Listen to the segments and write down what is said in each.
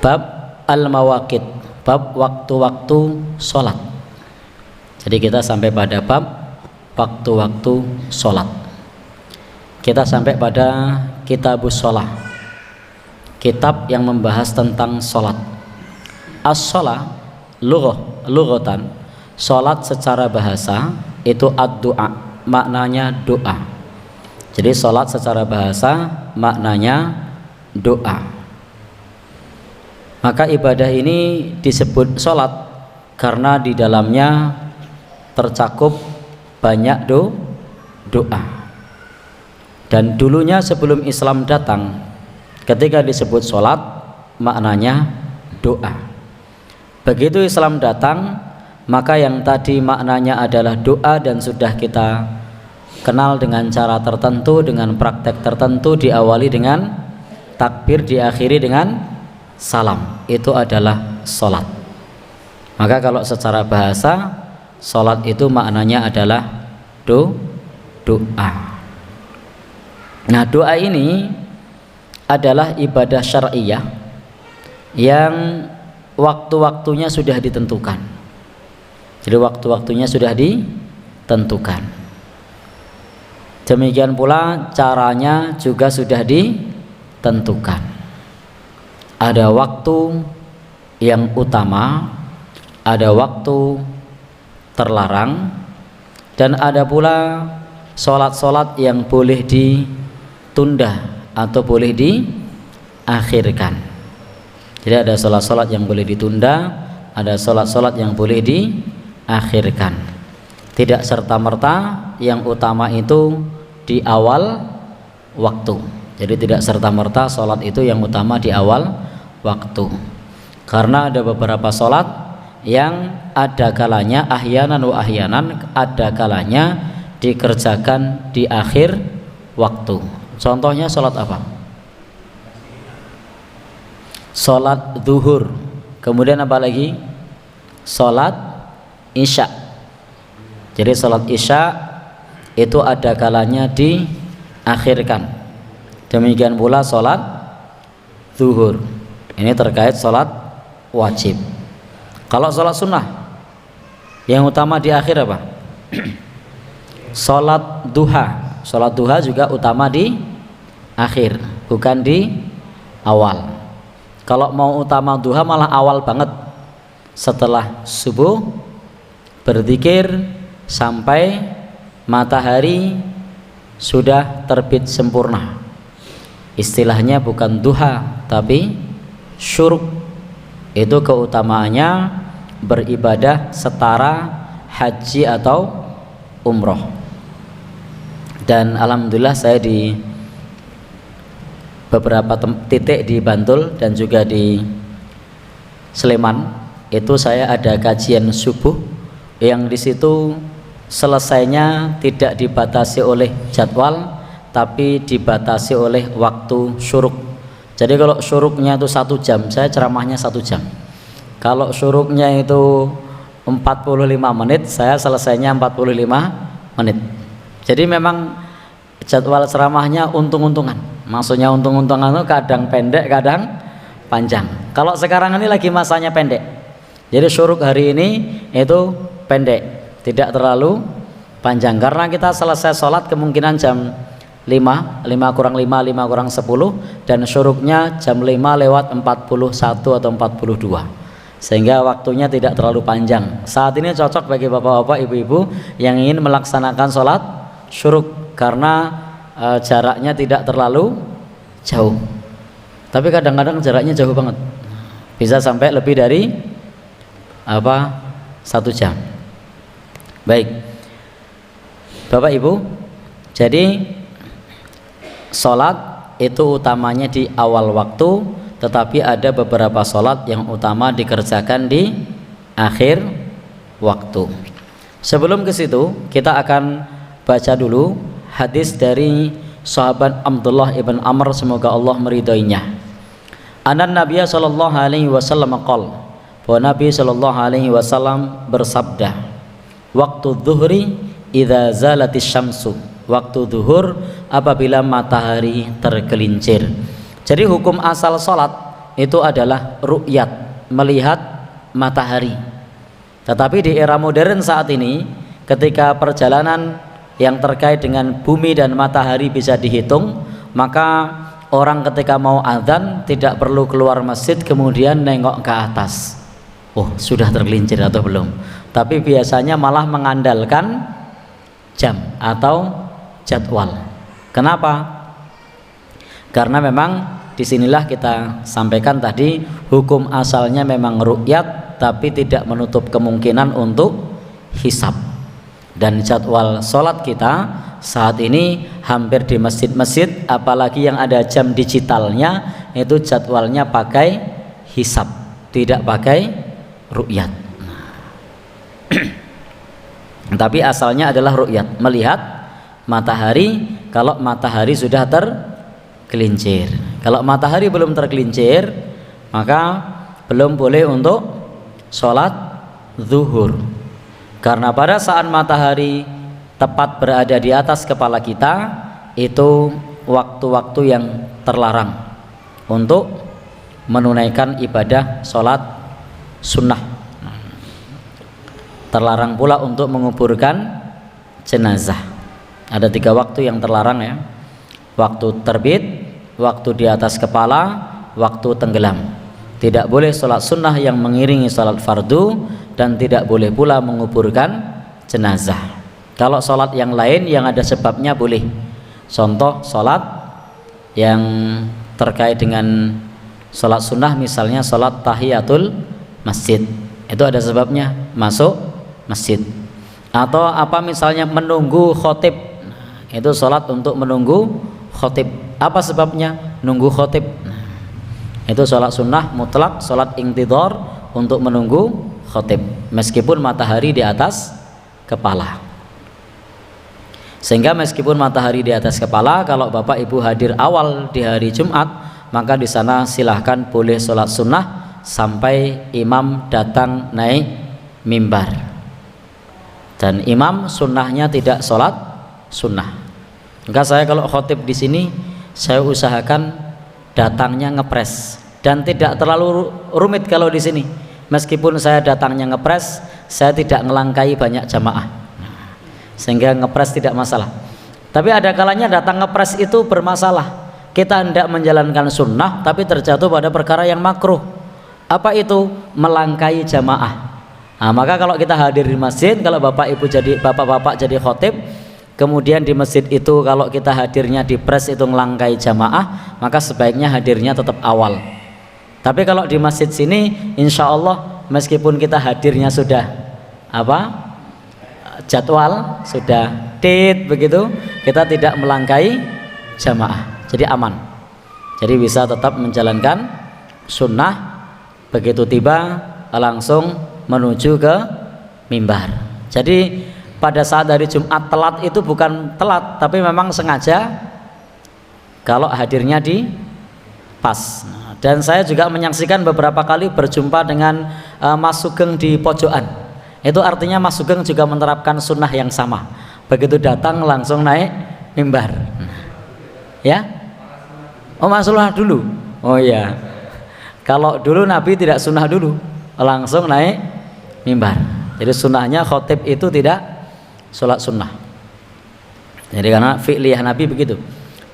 bab al-mawaqit, bab waktu-waktu sholat. Jadi kita sampai pada bab waktu-waktu sholat. Kita sampai pada kitabus sholat, kitab yang membahas tentang sholat. As-sholat lughatan, sholat secara bahasa itu ad-du'a, maknanya doa. Jadi sholat secara bahasa maknanya doa. Maka ibadah ini disebut sholat karena di dalamnya tercakup banyak doa. Dan dulunya sebelum Islam datang, ketika disebut sholat maknanya doa. Begitu Islam datang, maka yang tadi maknanya adalah doa dan sudah kita kenal dengan cara tertentu, dengan praktek tertentu, diawali dengan takbir, diakhiri dengan salam, itu adalah sholat. Maka kalau secara bahasa sholat itu maknanya adalah doa. Nah, doa ini adalah ibadah syar'iyah yang waktu-waktunya sudah ditentukan. Jadi waktu-waktunya sudah ditentukan. Demikian pula caranya juga sudah ditentukan. Ada waktu yang utama, ada waktu terlarang, dan ada pula sholat-sholat yang boleh ditunda atau boleh diakhirkan. Jadi ada sholat-sholat yang boleh ditunda, ada sholat-sholat yang boleh diakhirkan. Tidak serta-merta yang utama itu di awal waktu. Jadi tidak serta-merta sholat itu yang utama di awal waktu. Karena ada beberapa sholat yang ada kalanya ahyanan wa ahyanan, ada kalanya dikerjakan di akhir waktu. Contohnya sholat apa? Sholat zuhur. Kemudian apa lagi? Sholat isya. Jadi sholat isya itu ada kalanya diakhirkan. Demikian pula sholat zuhur. Ini terkait sholat wajib. Kalau sholat sunnah, yang utama di akhir apa? Sholat duha. Sholat duha juga utama di akhir, bukan di awal. Kalau mau utama duha malah awal banget, setelah subuh berzikir sampai matahari sudah terbit sempurna. Istilahnya bukan duha tapi syuruk. Itu keutamaannya beribadah setara haji atau umroh. Dan alhamdulillah saya di beberapa titik di Bantul dan juga di Sleman itu saya ada kajian subuh yang di situ selesainya tidak dibatasi oleh jadwal tapi dibatasi oleh waktu syuruk. Jadi kalau syuruknya itu 1 jam, saya ceramahnya 1 jam. Kalau syuruknya itu 45 menit, saya selesainya 45 menit. Jadi memang jadwal ceramahnya untung-untungan. Maksudnya untung-untungan itu kadang pendek, kadang panjang. Kalau sekarang ini lagi masanya pendek. Jadi syuruk hari ini itu pendek, tidak terlalu panjang. Karena kita selesai sholat kemungkinan jam 5 kurang 5, 5 kurang 10, dan syuruknya jam 5 lewat 41 atau 42, sehingga waktunya tidak terlalu panjang. Saat ini cocok bagi bapak-bapak, ibu-ibu yang ingin melaksanakan sholat syuruk karena jaraknya tidak terlalu jauh. Tapi kadang-kadang jaraknya jauh banget, bisa sampai lebih dari 1 jam. Baik bapak ibu, jadi sholat itu utamanya di awal waktu, tetapi ada beberapa sholat yang utama dikerjakan di akhir waktu. Sebelum ke situ, kita akan baca dulu hadis dari sahabat Abdullah ibn Amr, semoga Allah meridainya. Anan Nabiya sallallahu alaihi wasallam qol, bahwa Nabi sallallahu alaihi wasallam bersabda, waktu zuhri idza zalatis syamsu, waktu zuhur apabila matahari tergelincir. Jadi hukum asal sholat itu adalah ru'yat, melihat matahari. Tetapi di era modern saat ini, ketika perjalanan yang terkait dengan bumi dan matahari bisa dihitung, maka orang ketika mau adzan tidak perlu keluar masjid kemudian nengok ke atas, oh sudah tergelincir atau belum, tapi biasanya malah mengandalkan jam atau jadwal. Kenapa? Karena memang disinilah kita sampaikan tadi, hukum asalnya memang ru'yat, tapi tidak menutup kemungkinan untuk hisab. Dan jadwal sholat kita saat ini hampir di masjid-masjid, apalagi yang ada jam digitalnya, itu jadwalnya pakai hisab, tidak pakai ru'yat. Tapi asalnya adalah ru'yat, melihat matahari kalau matahari sudah tergelincir. Kalau matahari belum tergelincir, maka belum boleh untuk sholat zuhur. Karena pada saat matahari tepat berada di atas kepala kita, itu waktu-waktu yang terlarang untuk menunaikan ibadah sholat sunnah. Terlarang pula untuk menguburkan jenazah. Ada 3 waktu yang terlarang ya: waktu terbit, waktu di atas kepala, waktu tenggelam. Tidak boleh sholat sunnah yang mengiringi sholat fardu, dan tidak boleh pula menguburkan jenazah. Kalau sholat yang lain yang ada sebabnya boleh. Contoh sholat yang terkait dengan sholat sunnah, misalnya sholat tahiyatul masjid, itu ada sebabnya masuk masjid. Atau apa misalnya menunggu khotib, itu sholat untuk menunggu khotib. Apa sebabnya? Nunggu khotib. Itu sholat sunnah mutlak, sholat intidhar untuk menunggu khotib, meskipun matahari di atas kepala. Sehingga meskipun matahari di atas kepala, kalau Bapak Ibu hadir awal di hari Jumat, maka di sana silahkan boleh sholat sunnah sampai imam datang naik mimbar. Dan imam sunnahnya tidak sholat sunnah. Maka saya kalau khotib di sini, saya usahakan datangnya ngepres, dan tidak terlalu rumit kalau di sini. Meskipun saya datangnya ngepres, saya tidak ngelangkai banyak jamaah, sehingga ngepres tidak masalah. Tapi ada kalanya datang ngepres itu bermasalah. Kita hendak menjalankan sunnah tapi terjatuh pada perkara yang makruh. Apa itu? Melangkai jamaah. Nah, maka kalau kita hadir di masjid, kalau bapak-bapak jadi khotib, kemudian di masjid itu kalau kita hadirnya di pres itu ngelangkai jamaah, maka sebaiknya hadirnya tetap awal. Tapi kalau di masjid sini, insya Allah meskipun kita hadirnya sudah jadwal, sudah begitu, kita tidak melangkai jamaah, jadi aman. Jadi bisa tetap menjalankan sunnah, begitu tiba langsung menuju ke mimbar. Jadi pada saat hari Jumat telat itu bukan telat, tapi memang sengaja kalau hadirnya di pas. Dan saya juga menyaksikan beberapa kali berjumpa dengan Mas Sugeng di pojokan. Itu artinya Mas Sugeng juga menerapkan sunnah yang sama. Begitu datang langsung naik mimbar. Ya? Oh, Mas sunnah dulu. Oh iya. Kalau dulu Nabi tidak sunnah dulu, langsung naik mimbar. Jadi sunnahnya khotib itu tidak sholat sunnah. Jadi karena fi'liyah Nabi begitu.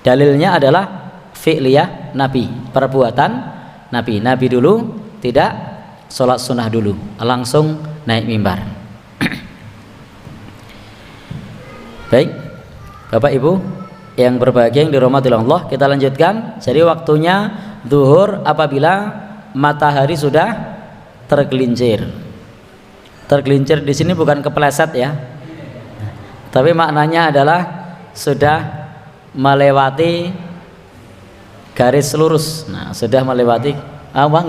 Dalilnya adalah fi'liyah Nabi, perbuatan Nabi. Nabi dulu tidak sholat sunnah dulu, langsung naik mimbar. Baik, Bapak Ibu yang berbahagia yang dirahmati Allah, kita lanjutkan. Jadi waktunya zuhur apabila matahari sudah tergelincir. Tergelincir di sini bukan kepleset ya, tapi maknanya adalah sudah melewati garis lurus. Nah, sudah melewati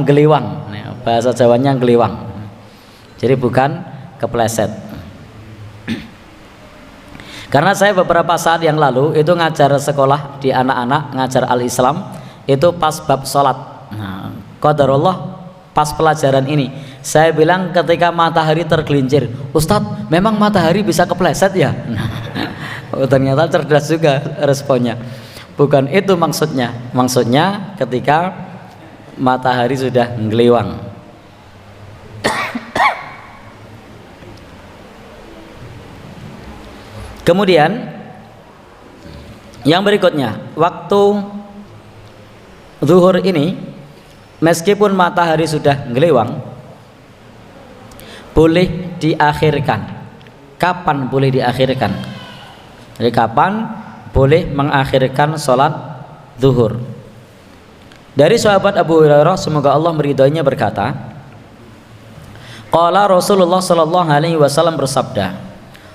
geliwang. Nah, bahasa Jawanya geliwang. Jadi bukan kepleset. Karena saya beberapa saat yang lalu itu ngajar sekolah di anak-anak, ngajar al-Islam, itu pas bab sholat. Nah, qadarullah pas pelajaran ini saya bilang ketika matahari tergelincir, Ustadz memang matahari bisa kepleset ya? Oh, ternyata cerdas juga responnya. Bukan itu maksudnya. Maksudnya ketika matahari sudah ngelewang. Kemudian yang berikutnya, waktu zuhur ini meskipun matahari sudah ngelewang boleh diakhirkan. Kapan boleh diakhirkan? Jadi kapan boleh mengakhirkan sholat zuhur? Dari sahabat Abu Hurairah semoga Allah meridhoinya berkata, qala Rasulullah sallallahu alaihi wasallam bersabda,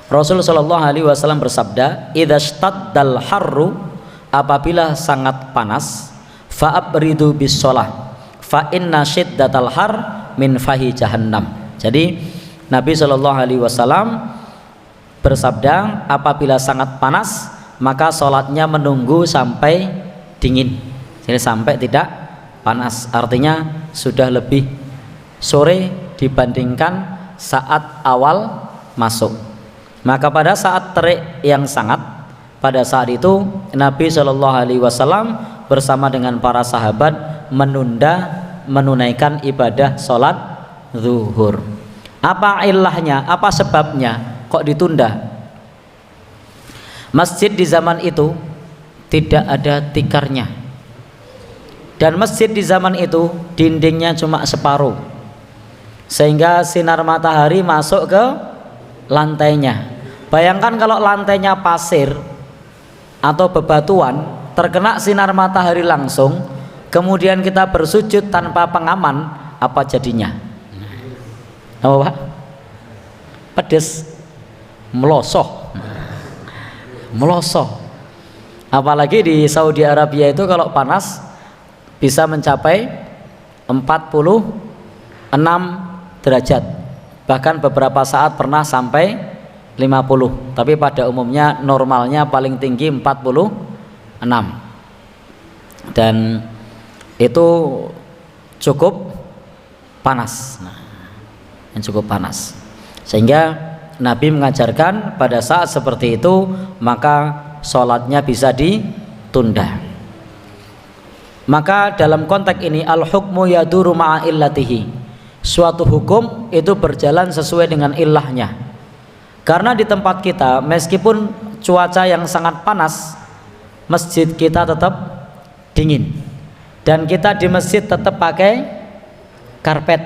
Rasul sallallahu alaihi wasallam bersabda, idza shtaddal harru, apabila sangat panas, fa abridu bis shalah fa inna shiddatal har min fahi jahannam. Jadi Nabi sallallahu alaihi wasallam bersabda, apabila sangat panas maka sholatnya menunggu sampai dingin. Jadi sampai tidak panas, artinya sudah lebih sore dibandingkan saat awal masuk. Maka pada saat terik yang sangat, pada saat itu Nabi Shallallahu Alaihi Wasallam bersama dengan para sahabat menunaikan ibadah sholat zuhur. Apa ilahnya? Apa sebabnya kok ditunda? Masjid di zaman itu tidak ada tikarnya, dan masjid di zaman itu dindingnya cuma separuh, sehingga sinar matahari masuk ke lantainya. Bayangkan kalau lantainya pasir atau bebatuan, terkena sinar matahari langsung, kemudian kita bersujud tanpa pengaman, apa jadinya? Apa Pak? Pedes, melosoh. Apalagi di Saudi Arabia itu kalau panas bisa mencapai 46 derajat, bahkan beberapa saat pernah sampai 50, tapi pada umumnya normalnya paling tinggi 46, dan itu cukup panas. Cukup panas, sehingga Nabi mengajarkan pada saat seperti itu maka sholatnya bisa ditunda. Maka dalam konteks ini al-hukmu yaduru ma'a illatihi, suatu hukum itu berjalan sesuai dengan ilahnya. Karena di tempat kita meskipun cuaca yang sangat panas, masjid kita tetap dingin, dan kita di masjid tetap pakai karpet,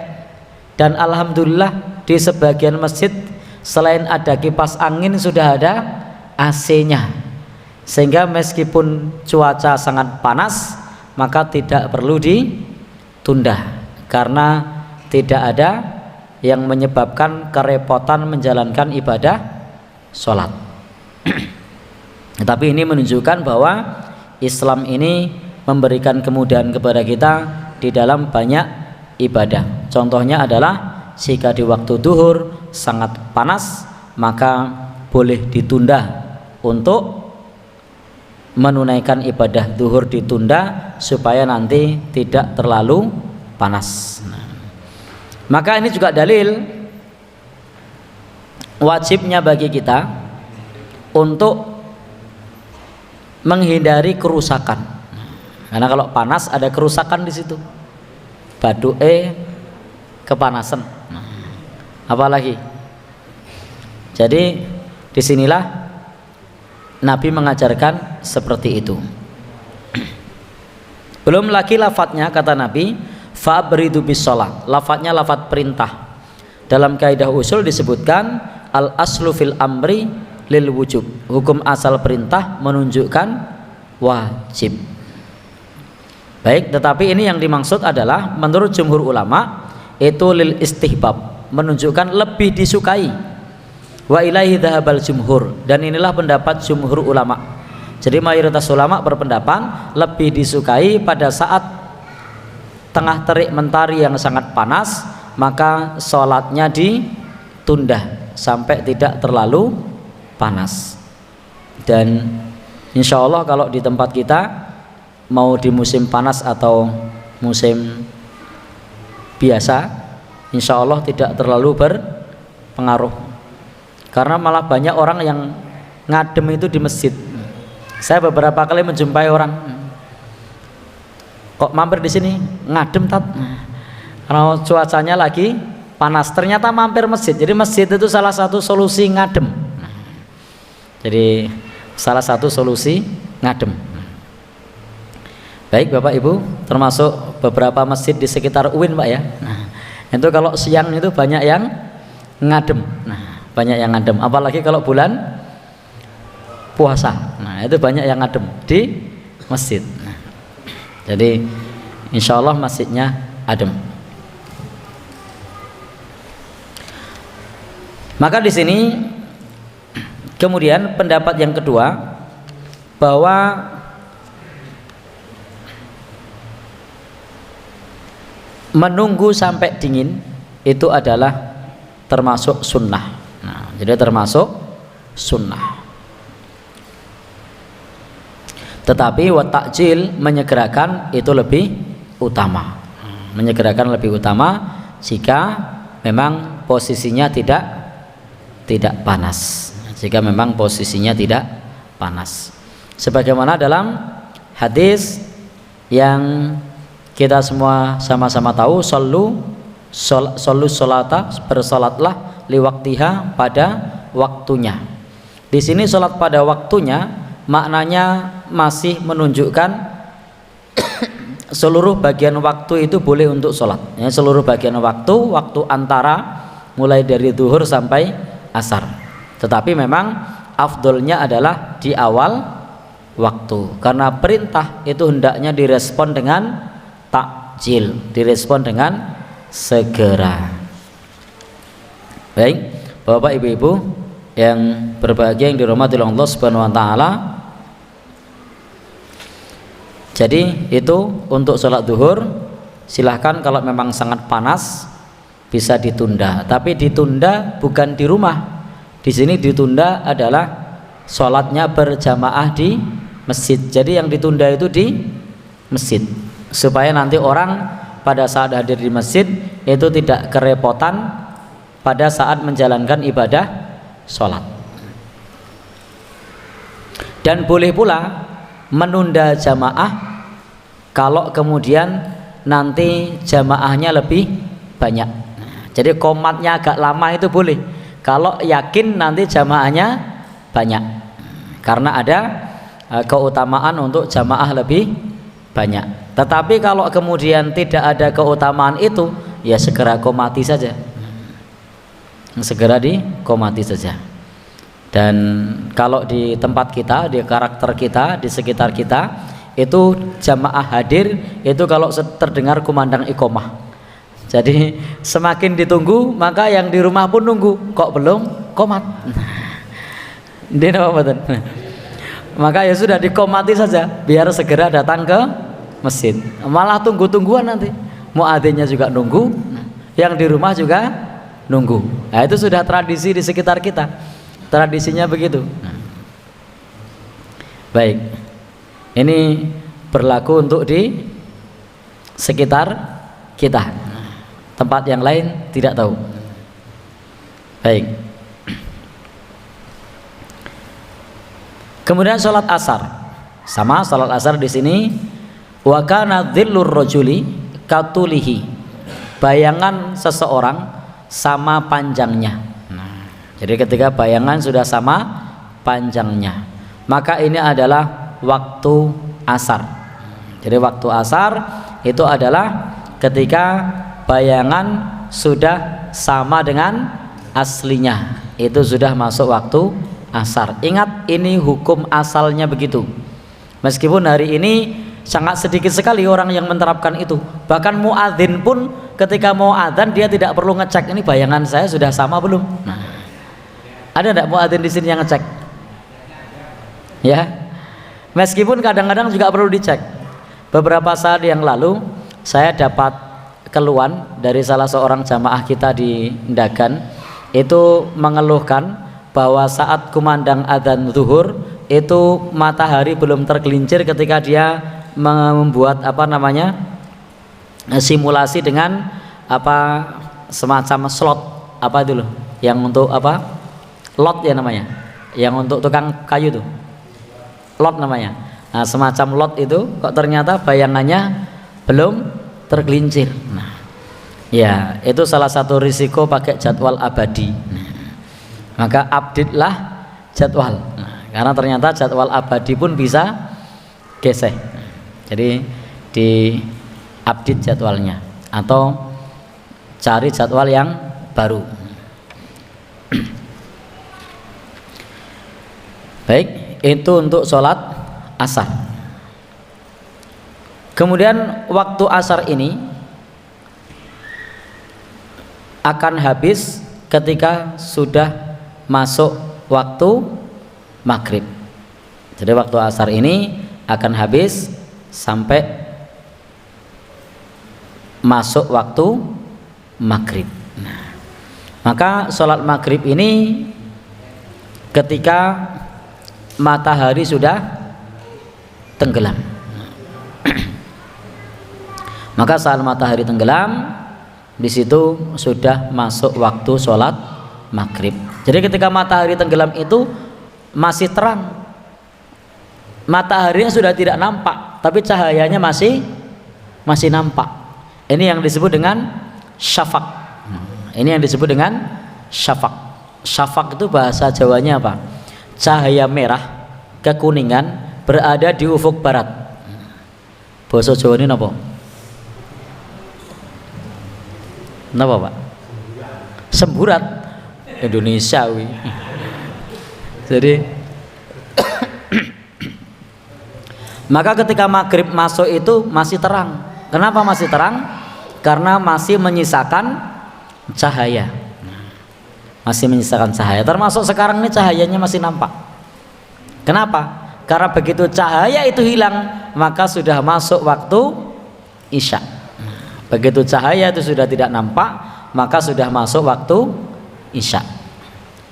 dan alhamdulillah di sebagian masjid selain ada kipas angin sudah ada AC-nya, sehingga meskipun cuaca sangat panas maka tidak perlu ditunda, karena tidak ada yang menyebabkan kerepotan menjalankan ibadah sholat. Tapi ini menunjukkan bahwa Islam ini memberikan kemudahan kepada kita di dalam banyak ibadah. Contohnya adalah jika di waktu duhur sangat panas maka boleh ditunda untuk menunaikan ibadah duhur, ditunda supaya nanti tidak terlalu panas. Maka ini juga dalil wajibnya bagi kita untuk menghindari kerusakan, karena kalau panas ada kerusakan di situ, baduke kepanasan, apalagi. Jadi disinilah Nabi mengajarkan seperti itu. Belum lagi lafadznya, kata Nabi, fa'abridu bis sholat, lafadznya lafadz perintah. Dalam kaidah usul disebutkan al aslu fil amri lil wujub, hukum asal perintah menunjukkan wajib. Baik, tetapi ini yang dimaksud adalah menurut jumhur ulama itu lil istihbab, menunjukkan lebih disukai. Wa ilaihi dhahabal jumhur, dan inilah pendapat jumhur ulama. Jadi mayoritas ulama berpendapat lebih disukai pada saat tengah terik mentari yang sangat panas, maka sholatnya ditunda sampai tidak terlalu panas. Dan insya Allah kalau di tempat kita mau di musim panas atau musim biasa, insya Allah tidak terlalu berpengaruh, karena malah banyak orang yang ngadem itu di masjid. Saya beberapa kali menjumpai orang kok mampir di sini ngadem tat. Karena cuacanya lagi panas, ternyata mampir masjid. Jadi masjid itu salah satu solusi ngadem. Jadi salah satu solusi ngadem. Baik Bapak Ibu, termasuk beberapa masjid di sekitar UIN Pak ya. Itu kalau siang itu banyak yang ngadem. Banyak yang ngadem. Apalagi kalau bulan puasa. Itu banyak yang ngadem di masjid. Jadi insya Allah masjidnya adem. Maka di sini kemudian pendapat yang kedua bahwa menunggu sampai dingin itu adalah termasuk sunnah. Jadi termasuk sunnah. Tetapi wa ta'jil menyegerakan itu lebih utama. Menyegerakan lebih utama jika memang posisinya tidak panas. Jika memang posisinya tidak panas. Sebagaimana dalam hadis yang kita semua sama-sama tahu, sallu sholata, bersalatlah liwaktiha, pada waktunya. Di sini salat pada waktunya maknanya masih menunjukkan seluruh bagian waktu itu boleh untuk sholat ya, seluruh bagian waktu antara mulai dari zuhur sampai asar. Tetapi memang afdolnya adalah di awal waktu, karena perintah itu hendaknya direspon dengan takjil, direspon dengan segera. Baik Bapak Ibu-ibu yang berbahagia, yang dirahmati oleh Allah Subhanahu wa taala. Jadi itu untuk sholat zuhur silahkan, kalau memang sangat panas bisa ditunda, tapi ditunda bukan di rumah. Di sini ditunda adalah sholatnya berjamaah di masjid. Jadi yang ditunda itu di masjid, supaya nanti orang pada saat hadir di masjid itu tidak kerepotan pada saat menjalankan ibadah sholat. Dan boleh pula menunda jamaah kalau kemudian nanti jamaahnya lebih banyak. Jadi qomatnya agak lama itu boleh kalau yakin nanti jamaahnya banyak, karena ada keutamaan untuk jamaah lebih banyak. Tetapi kalau kemudian tidak ada keutamaan itu, ya segera qomati saja, segera diqomati saja. Dan kalau di tempat kita, di karakter kita, di sekitar kita, itu jamaah hadir itu kalau terdengar kumandang iqomah. Jadi semakin ditunggu, maka yang di rumah pun nunggu, kok belum qomat. Maka ya sudah diqomati saja, biar segera datang ke masjid. Malah tunggu-tungguan nanti, muadzinnya juga nunggu, yang di rumah juga nunggu. Nah, itu sudah tradisi di sekitar kita, tradisinya begitu. Baik, ini berlaku untuk di sekitar kita. Tempat yang lain tidak tahu. Baik. Kemudian sholat asar, sama sholat asar di sini. Wa kana dhillur rajuli katulihi, bayangan seseorang sama panjangnya. Jadi ketika bayangan sudah sama panjangnya, maka ini adalah waktu asar. Jadi waktu asar itu adalah ketika bayangan sudah sama dengan aslinya, itu sudah masuk waktu asar. Ingat, ini hukum asalnya begitu. Meskipun hari ini sangat sedikit sekali orang yang menerapkan itu. Bahkan muadzin pun ketika mau adzan dia tidak perlu ngecek ini bayangan saya sudah sama belum. Nah, ada tidak muadzin di sini yang ngecek? Ya, meskipun kadang-kadang juga perlu dicek. Beberapa saat yang lalu saya dapat keluhan dari salah seorang jamaah kita di Ndagan, itu mengeluhkan bahwa saat kumandang adzan zuhur itu matahari belum tergelincir ketika dia membuat simulasi dengan semacam slot itu loh, yang untuk lot ya namanya, yang untuk tukang kayu tuh, lot namanya. Nah, semacam lot itu kok ternyata bayangannya belum tergelincir. Nah, ya itu salah satu risiko pakai jadwal abadi. Nah, maka update lah jadwal. Nah, karena ternyata jadwal abadi pun bisa geseh. Jadi di update jadwalnya atau cari jadwal yang baru. Baik, itu untuk sholat asar. Kemudian waktu asar ini akan habis ketika sudah masuk waktu maghrib. Jadi waktu asar ini akan habis sampai masuk waktu maghrib. Nah, maka sholat maghrib ini ketika matahari sudah tenggelam. Maka saat matahari tenggelam, di situ sudah masuk waktu sholat maghrib. Jadi ketika matahari tenggelam itu masih terang, mataharinya sudah tidak nampak, tapi cahayanya masih nampak. Ini yang disebut dengan syafaq. Ini yang disebut dengan syafaq. Syafaq itu bahasa Jawanya apa? Cahaya merah kekuningan berada di ufuk barat. Bahasa Jawa ini apa? Napa Pak? Semburat Indonesiawi. Jadi maka ketika maghrib masuk itu masih terang. Kenapa masih terang? Karena masih menyisakan cahaya. Masih menyisakan cahaya. Termasuk sekarang ini cahayanya masih nampak. Kenapa? Karena begitu cahaya itu hilang, maka sudah masuk waktu isya. Begitu cahaya itu sudah tidak nampak, maka sudah masuk waktu isya.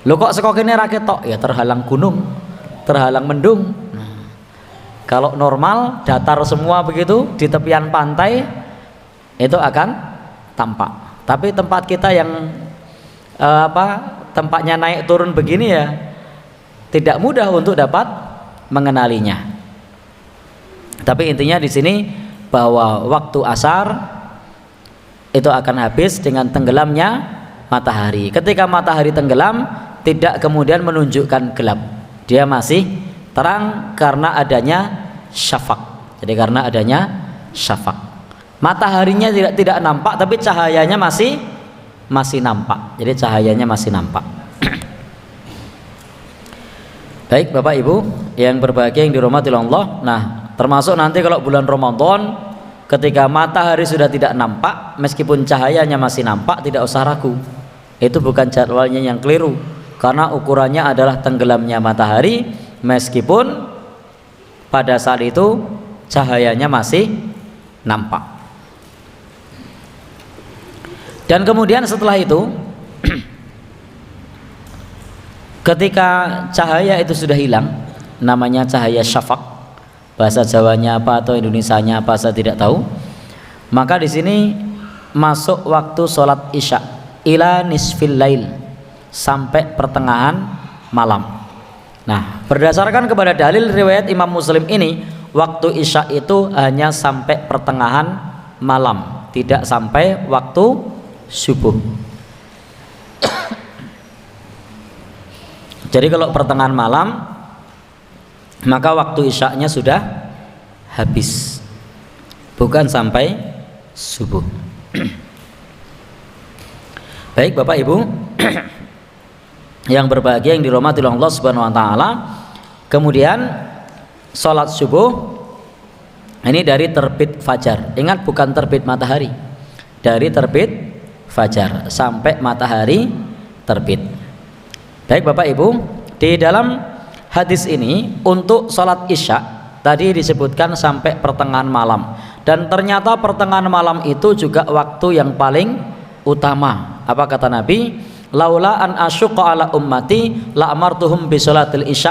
Loh kok sekok ini rakyat tok? Ya terhalang gunung, terhalang mendung. Kalau normal datar semua begitu di tepian pantai itu akan tampak. Tapi tempat kita yang tempatnya naik turun begini ya tidak mudah untuk dapat mengenalinya. Tapi intinya di sini bahwa waktu asar itu akan habis dengan tenggelamnya matahari. Ketika matahari tenggelam tidak kemudian menunjukkan gelap, dia masih terang karena adanya syafaq. Jadi karena adanya syafaq, mataharinya tidak nampak, tapi cahayanya masih nampak. Jadi cahayanya masih nampak. Baik Bapak Ibu yang berbahagia yang dirahmati Allah. Nah, termasuk nanti kalau bulan Ramadan ketika matahari sudah tidak nampak, meskipun cahayanya masih nampak, tidak usah ragu. Itu bukan jadwalnya yang keliru, karena ukurannya adalah tenggelamnya matahari, meskipun pada saat itu cahayanya masih nampak. Dan kemudian setelah itu ketika cahaya itu sudah hilang, namanya cahaya syafaq, bahasa Jawanya apa atau Indonesianya apa saya tidak tahu. Maka di sini masuk waktu sholat isya ila nisfil lail, sampai pertengahan malam. Nah, berdasarkan kepada dalil riwayat Imam Muslim ini, waktu isya itu hanya sampai pertengahan malam, tidak sampai waktu subuh. Jadi kalau pertengahan malam, maka waktu isyaknya sudah habis, bukan sampai subuh. Baik Bapak Ibu yang berbahagia yang dirahmati Allah Subhanahu wa taala. Kemudian sholat subuh ini dari terbit fajar. Ingat, bukan terbit matahari, dari terbit fajar sampai matahari terbit. Baik Bapak Ibu, di dalam hadis ini untuk sholat isya tadi disebutkan sampai pertengahan malam, dan ternyata pertengahan malam itu juga waktu yang paling utama. Apa kata Nabi? Laula an asyqa ala ummati la amartuhum bi sholatil isya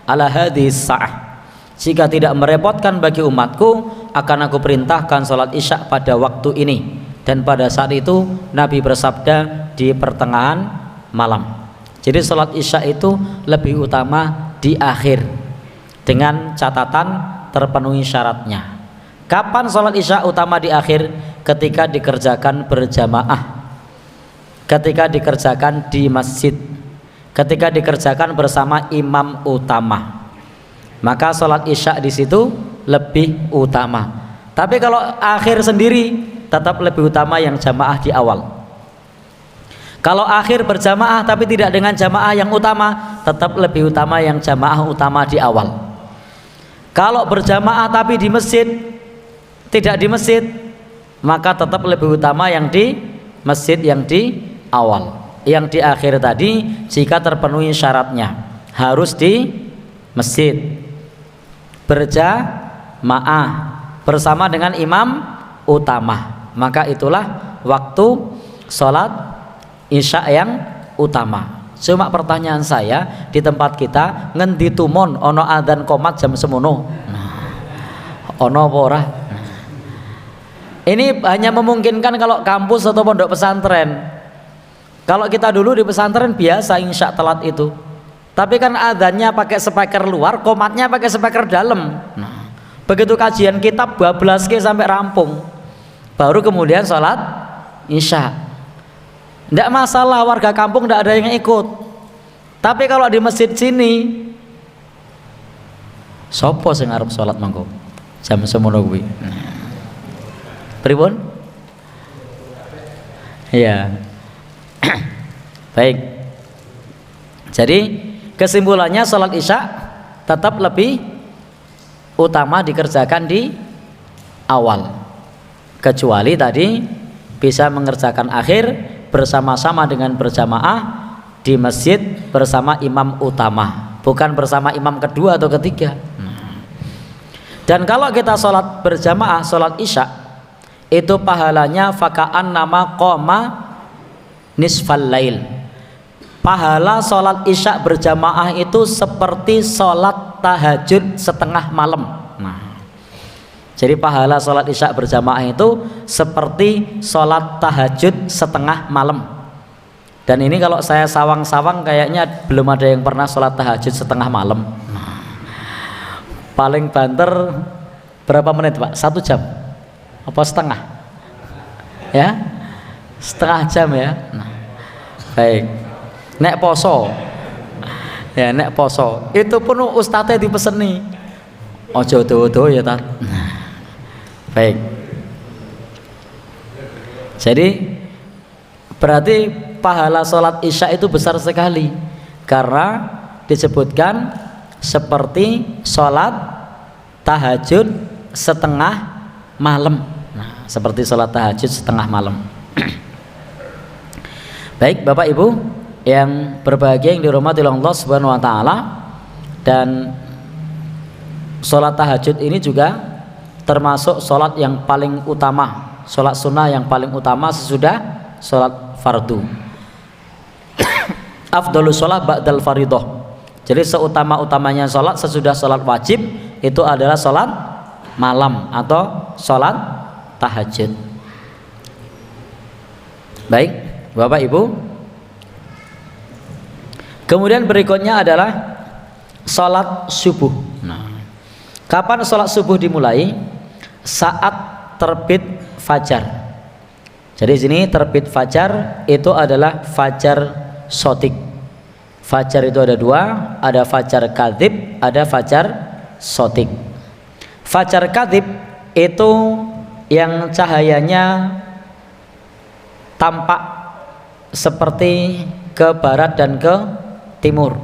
ala hadhis sa'ah. Jika tidak merepotkan bagi umatku, akan aku perintahkan sholat isya pada waktu ini. Dan pada saat itu Nabi bersabda di pertengahan malam. Jadi sholat isya itu lebih utama di akhir, dengan catatan terpenuhi syaratnya. Kapan sholat isya utama di akhir? Ketika dikerjakan berjamaah, ketika dikerjakan di masjid, ketika dikerjakan bersama imam utama, maka sholat isya di situ lebih utama. Tapi kalau akhir sendiri tetap lebih utama yang jamaah di awal. Kalau akhir berjamaah tapi tidak dengan jamaah yang utama, tetap lebih utama yang jamaah utama di awal. Kalau berjamaah tapi di masjid, tidak di masjid, maka tetap lebih utama yang di masjid yang di awal. Yang di akhir tadi jika terpenuhi syaratnya harus di masjid berjamaah bersama dengan imam utama, maka itulah waktu sholat isya yang utama. Cuma pertanyaan saya, di tempat kita ngendi tumon ono adzan qomat jam semono, ono apa ora? Ini hanya memungkinkan kalau kampus atau pondok pesantren. Kalau kita dulu di pesantren biasa insya telat itu, tapi kan adzannya pakai speaker luar, qomatnya pakai speaker dalam. Nah, begitu kajian kitab bablas ke sampai rampung, baru kemudian sholat isya. Tidak masalah, warga kampung tidak ada yang ikut. Tapi kalau di masjid sini, sopo sing arep sholat mangko jam semono kuwi. Pripun? Iya. Baik. Jadi kesimpulannya sholat isya tetap lebih utama dikerjakan di awal, kecuali tadi bisa mengerjakan akhir bersama-sama dengan berjamaah di masjid bersama imam utama, bukan bersama imam kedua atau ketiga. Dan kalau kita sholat berjamaah, sholat isya, itu pahalanya fakaan nama qoma nisfal lail. Pahala sholat isya berjamaah itu seperti sholat tahajud setengah malam. Nah, jadi pahala sholat isya berjamaah itu seperti sholat tahajud setengah malam. Dan ini kalau saya sawang-sawang kayaknya belum ada yang pernah sholat tahajud setengah malam. Nah, paling banter berapa menit Pak? 1 jam? Apa setengah? Ya, setengah jam ya. Nah, baik. Nek poso, ya nek poso itu pun ustadznya dipeseni ojo dodo ya tat. Nah, baik. Jadi berarti pahala sholat isya itu besar sekali karena disebutkan seperti sholat tahajud setengah malam. Nah, seperti sholat tahajud setengah malam. Baik Bapak Ibu yang berbahagia yang dirahmati oleh Allah Subhanahu wa taala, dan sholat tahajud ini juga termasuk sholat yang paling utama, sholat sunnah yang paling utama sesudah sholat fardu. Afdhalus sholat ba'dal faridah. Jadi seutama-utamanya sholat sesudah sholat wajib itu adalah sholat malam atau sholat tahajud. Baik Bapak Ibu, kemudian berikutnya adalah sholat subuh. Nah, kapan sholat subuh dimulai? Saat terbit fajar. Jadi sini terbit fajar itu adalah fajar sotik. Fajar itu ada 2, ada fajar kadzib, ada fajar sotik. Fajar kadzib itu yang cahayanya tampak seperti ke barat dan ke timur,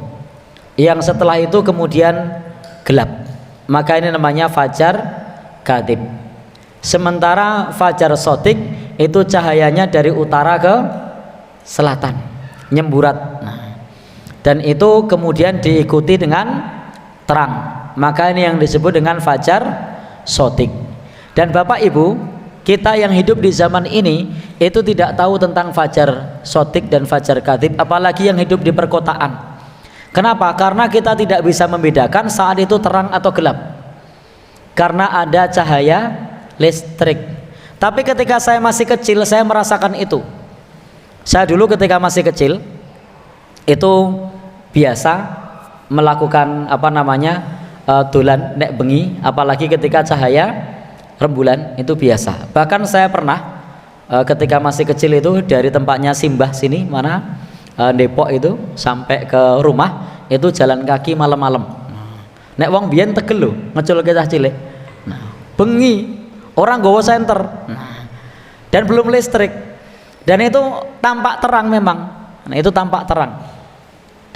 yang setelah itu kemudian gelap, maka ini namanya fajar kadzib. Sementara fajar sotik itu cahayanya dari utara ke selatan, nyemburat. Nah, dan itu kemudian diikuti dengan terang, maka ini yang disebut dengan fajar sotik. Dan Bapak Ibu, kita yang hidup di zaman ini itu tidak tahu tentang fajar sotik dan fajar kadzib, apalagi yang hidup di perkotaan. Kenapa? Karena kita tidak bisa membedakan saat itu terang atau gelap, karena ada cahaya listrik. Tapi ketika saya masih kecil saya merasakan itu. Saya dulu ketika masih kecil itu biasa melakukan dolan nek bengi, apalagi ketika cahaya rembulan itu biasa. Bahkan saya pernah ketika masih kecil itu dari tempatnya Simbah sini mana Depok itu sampai ke rumah itu jalan kaki malam-malam. Nek wong biyen tegel lho ngecul cah cilik. Nah, bengi orang gowo senter. Nah, dan belum listrik. Dan itu tampak terang memang. Nah, itu tampak terang.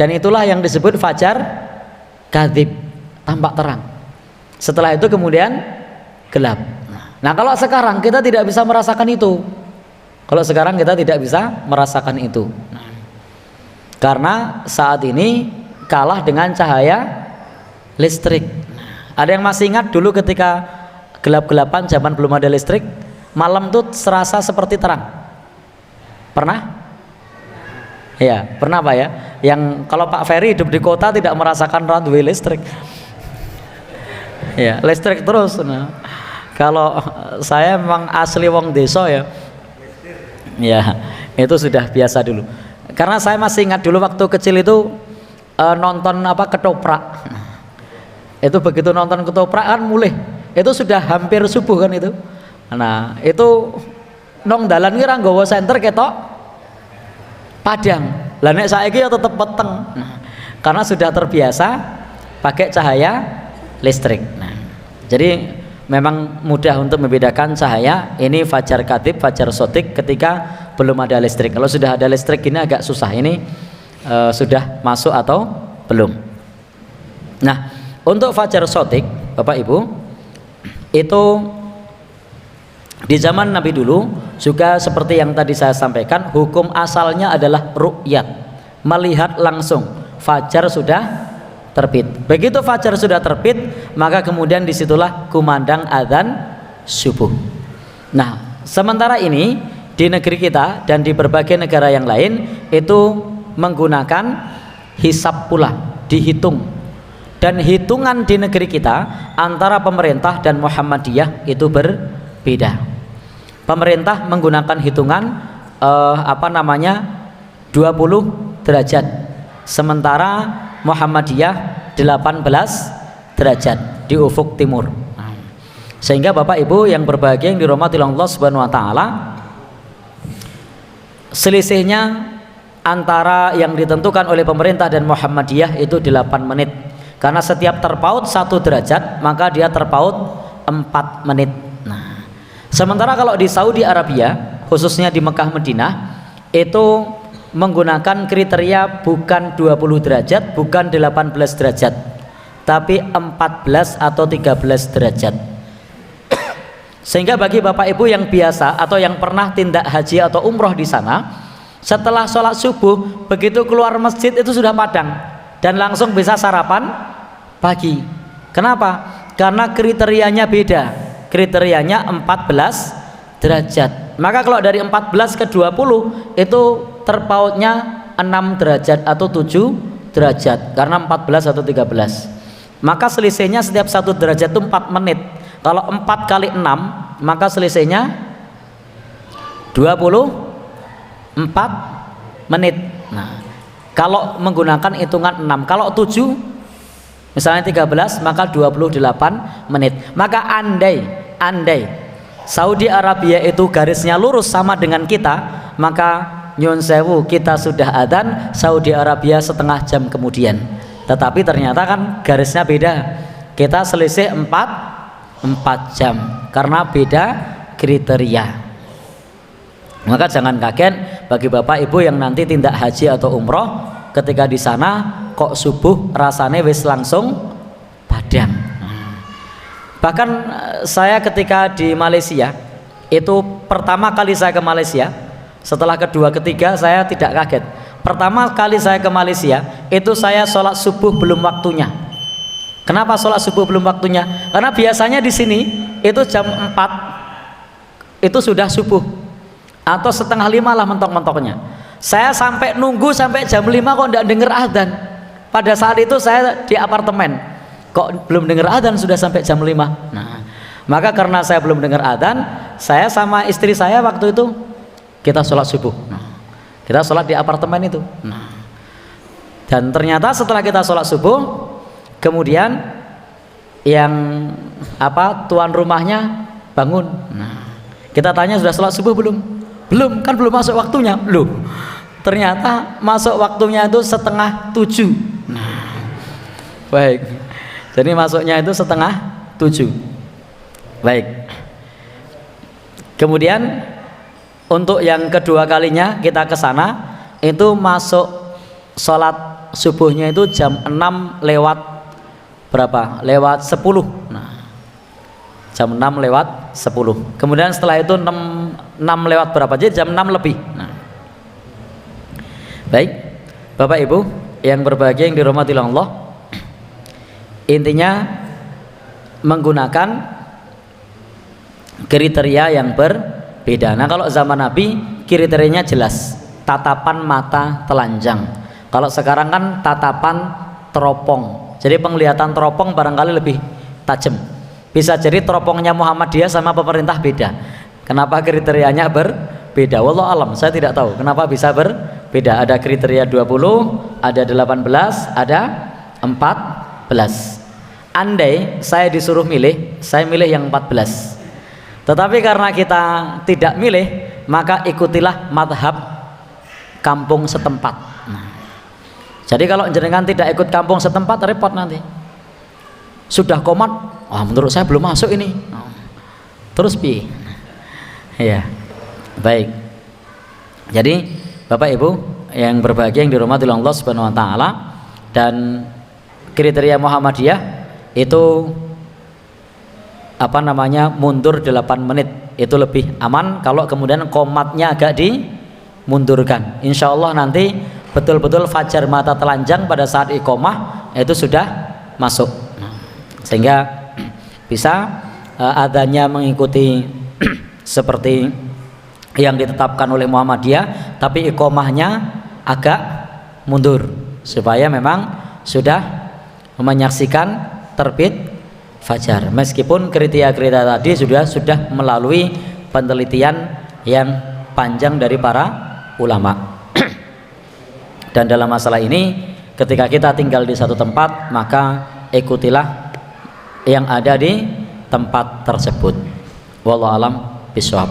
Dan itulah yang disebut fajar kadzib, tampak terang. Setelah itu kemudian gelap. Nah, kalau sekarang kita tidak bisa merasakan itu. Kalau sekarang kita tidak bisa merasakan itu. Karena saat ini kalah dengan cahaya listrik. Ada yang masih ingat dulu ketika gelap-gelapan zaman belum ada listrik, malam tuh serasa seperti terang. Pernah? Ya, pernah Pak ya? Yang kalau Pak Ferry hidup di kota tidak merasakan runway listrik. Ya, listrik terus. Nah, kalau saya memang asli wong desa ya. Ya, itu sudah biasa dulu. Karena saya masih ingat dulu waktu kecil itu nonton ketoprak. Itu begitu nonton ketoprak kan mulai. Itu sudah hampir subuh kan itu. Nah, itu nong dalan ki ra nggawa senter ketok padang. Lah nek saiki ya tetep peteng. Nah, karena sudah terbiasa pakai cahaya listrik. Nah, jadi memang mudah untuk membedakan cahaya ini fajar kadzib, fajar shadiq ketika belum ada listrik. Kalau sudah ada listrik ini agak susah. Ini sudah masuk atau belum. Nah, untuk fajar shadiq Bapak Ibu itu di zaman Nabi dulu juga seperti yang tadi saya sampaikan, hukum asalnya adalah ru'yat, melihat langsung fajar sudah terbit. Begitu fajar sudah terbit, maka kemudian disitulah kumandang adzan subuh. Nah, sementara ini di negeri kita dan di berbagai negara yang lain itu menggunakan hisab pula, dihitung. Dan hitungan di negeri kita antara pemerintah dan Muhammadiyah itu berbeda. Pemerintah menggunakan hitungan 20 derajat, sementara Muhammadiyah 18 derajat di ufuk timur. Sehingga Bapak Ibu yang berbahagia yang dirahmati Allah Subhanahu wa taala, selisihnya antara yang ditentukan oleh pemerintah dan Muhammadiyah itu 8 menit. Karena setiap terpaut 1 derajat maka dia terpaut 4 menit. Nah, sementara kalau di Saudi Arabia khususnya di Mekah Madinah itu menggunakan kriteria bukan 20 derajat, bukan 18 derajat, tapi 14 atau 13 derajat. Sehingga bagi Bapak Ibu yang biasa atau yang pernah tindak haji atau umroh di sana, setelah sholat subuh begitu keluar masjid itu sudah padang dan langsung bisa sarapan pagi. Kenapa? Karena kriterianya beda. Kriterianya 14 derajat. Maka kalau dari 14 ke 20 itu terpautnya 6 derajat atau 7 derajat karena 14 atau 13. Maka selisihnya setiap 1 derajat itu 4 menit. Kalau 4 kali 6 maka selisihnya 24 menit. Nah, kalau menggunakan hitungan 6, kalau 7 misalnya 13 maka 28 menit. Maka andai Saudi Arabia itu garisnya lurus sama dengan kita, maka nyun sewu kita sudah adzan Saudi Arabia setengah jam kemudian. Tetapi ternyata kan garisnya beda. Kita selisih 4 jam karena beda kriteria. Maka jangan kaget bagi Bapak Ibu yang nanti tindak haji atau umroh, ketika di sana kok subuh rasanya wis langsung padang. Bahkan saya ketika di Malaysia itu pertama kali saya ke Malaysia, setelah kedua ketiga saya tidak kaget. Pertama kali saya ke Malaysia itu saya sholat subuh belum waktunya. Kenapa sholat subuh belum waktunya? Karena biasanya di sini itu jam 4 itu sudah subuh atau setengah 5 lah mentok-mentoknya. Saya sampai nunggu sampai jam 5 kok tidak dengar adzan. Pada saat itu saya di apartemen, kok belum dengar adzan sudah sampai jam 5. Nah, maka karena saya belum dengar adzan, saya sama istri saya waktu itu kita sholat subuh. Nah, kita sholat di apartemen itu. Nah, dan ternyata setelah kita sholat subuh, kemudian yang tuan rumahnya bangun. Nah, kita tanya sudah sholat subuh belum? Belum, kan belum masuk waktunya. Loh, ternyata masuk waktunya itu 6:30. Nah, baik, jadi masuknya itu 6:30. Baik, kemudian untuk yang kedua kalinya kita ke sana, itu masuk sholat subuhnya itu jam 6 lewat berapa? Lewat 10. Nah, jam 6 lewat 10. Kemudian setelah itu 6 lewat berapa? Jadi jam 6 lebih. Nah, baik, Bapak Ibu yang berbahagia yang dirahmati Allah, intinya menggunakan kriteria yang berbeda. Nah, kalau zaman Nabi kriterianya jelas, tatapan mata telanjang. Kalau sekarang kan tatapan teropong. Jadi penglihatan teropong barangkali lebih tajam. Bisa jadi teropongnya Muhammadiyah sama pemerintah beda. Kenapa kriterianya berbeda? Wallahu alam, saya tidak tahu kenapa bisa berbeda. Ada kriteria 20, ada 18, ada 14. Andai saya disuruh milih, saya milih yang 14. Tetapi karena kita tidak milih, maka ikutilah madhab kampung setempat. Nah, jadi kalau jenengan tidak ikut kampung setempat, repot nanti. Sudah komat, wah menurut saya belum masuk ini. Terus pi, ya, baik. Jadi Bapak Ibu yang berbahagia yang dirahmati Allah Subhanahu Wa Taala, dan kriteria Muhammadiyah itu apa namanya, mundur 8 menit itu lebih aman kalau kemudian komatnya agak dimundurkan. Insya Allah nanti betul-betul fajar mata telanjang pada saat iqomah itu sudah masuk, sehingga bisa adanya mengikuti seperti yang ditetapkan oleh Muhammadiyah, tapi iqomahnya agak mundur supaya memang sudah menyaksikan terbit fajar, meskipun kriteria-kriteria tadi sudah melalui penelitian yang panjang dari para ulama. Dan dalam masalah ini, ketika kita tinggal di satu tempat, maka ikutilah yang ada di tempat tersebut. Wallahu alam bishawab.